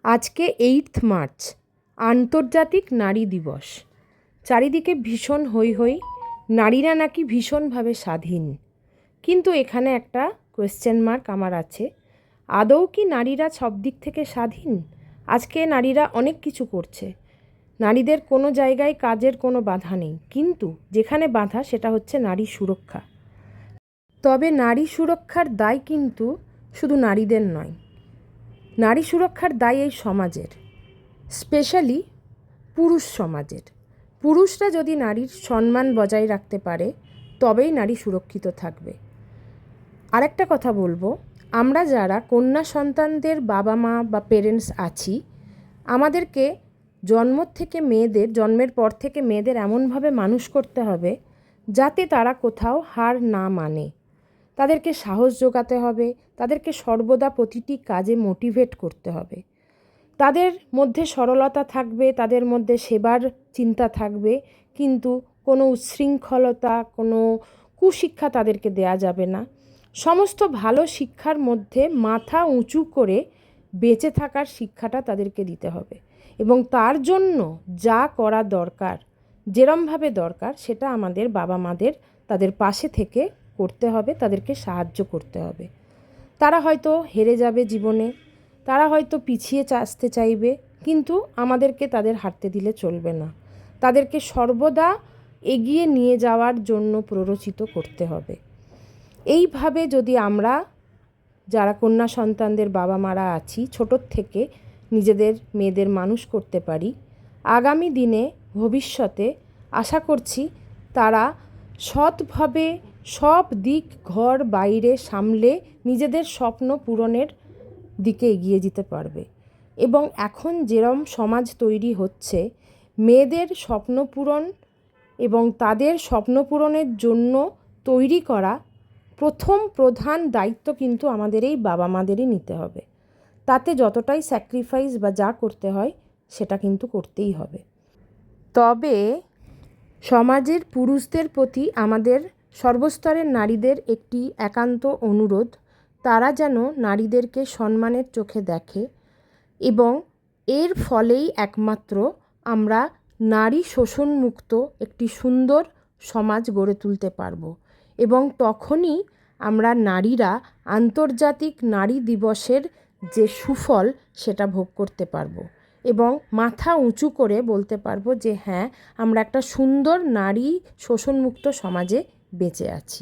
আজকে 8 মার্চ আন্তর্জাতিক নারী দিবস। চারিদিকে ভীষণ হৈ হৈ, নারীরা নাকি ভীষণভাবে স্বাধীন। কিন্তু এখানে একটা কোয়েশ্চেন মার্ক আমার আছে, আদৌ কি নারীরা সব দিক থেকে স্বাধীন? আজকে নারীরা অনেক কিছু করছে, নারীদের কোনো জায়গায় কাজের কোনো বাধা নেই, কিন্তু যেখানে বাধা সেটা হচ্ছে নারী সুরক্ষা। তবে নারী সুরক্ষার দায় কিন্তু শুধু নারীদের নয়, নারী সুরক্ষার দায় এই সমাজের, স্পেশালি পুরুষ সমাজের। পুরুষরা যদি নারীর সম্মান বজায় রাখতে পারে তবেই নারী সুরক্ষিত থাকবে। আরেকটা কথা বলবো, আমরা যারা কন্যা সন্তানদের বাবা মা বা পেরেন্টস আছি, আমাদেরকে জন্মের পর থেকে মেয়েদের এমনভাবে মানুষ করতে হবে যাতে তারা কোথাও হার না মানে। তাদেরকে সাহস জোগাতে হবে, তাদেরকে সর্বদা প্রতিটি কাজে মোটিভেট করতে হবে। তাদের মধ্যে সরলতা থাকবে, তাদের মধ্যে সেবার চিন্তা থাকবে, কিন্তু কোনো উচ্ছৃঙ্খলতা, কোনো কুশিক্ষা তাদেরকে দেয়া যাবে না। সমস্ত ভালো শিক্ষার মধ্যে মাথা উঁচু করে বেঁচে থাকার শিক্ষাটা তাদেরকে দিতে হবে, এবং তার জন্য যা করা দরকার, যেরমভাবে দরকার, সেটা আমাদের বাবা মাদের তাদের পাশে থেকে করতে হবে, তাদেরকে সাহায্য করতে হবে। তারা হয়তো হেরে যাবে জীবনে, তারা হয়তো পিছিয়ে আসতে চাইবে, কিন্তু আমাদেরকে তাদের হারতে দিলে চলবে না। তাদেরকে সর্বদা এগিয়ে নিয়ে যাওয়ার জন্য প্ররোচিত করতে হবে। এইভাবে যদি আমরা যারা কন্যা সন্তানদের বাবা মারা আছি ছোটোর থেকে নিজেদের মেয়েদের মানুষ করতে পারি, আগামী দিনে ভবিষ্যতে আশা করছি তারা সৎভাবে সব দিক ঘর বাইরে সামলে নিজেদের স্বপ্ন পূরণের দিকে এগিয়ে যেতে পারবে। এবং এখন যেরম সমাজ তৈরি হচ্ছে, মেয়েদের স্বপ্ন পূরণ এবং তাদের স্বপ্ন পূরণের জন্য তৈরি করা প্রধান দায়িত্ব কিন্তু আমাদের এই বাবা মাদেরই নিতে হবে। তাতে যতটাই স্যাক্রিফাইস বা যা করতে হয় সেটা কিন্তু করতেই হবে। তবে সমাজের পুরুষদের প্রতি আমাদের সর্বস্তরের নারীদের একটি একান্ত অনুরোধ, তারা যেন নারীদেরকে সম্মানের চোখে দেখে, এবং এর ফলেই একমাত্র আমরা নারী শোষণমুক্ত একটি সুন্দর সমাজ গড়ে তুলতে পারব, এবং তখনই আমরা নারীরা আন্তর্জাতিক নারী দিবসের যে সুফল সেটা ভোগ করতে পারব, এবং মাথা উঁচু করে বলতে পারবো যে হ্যাঁ, আমরা একটা সুন্দর নারী শোষণমুক্ত সমাজে বেঁচে আছি।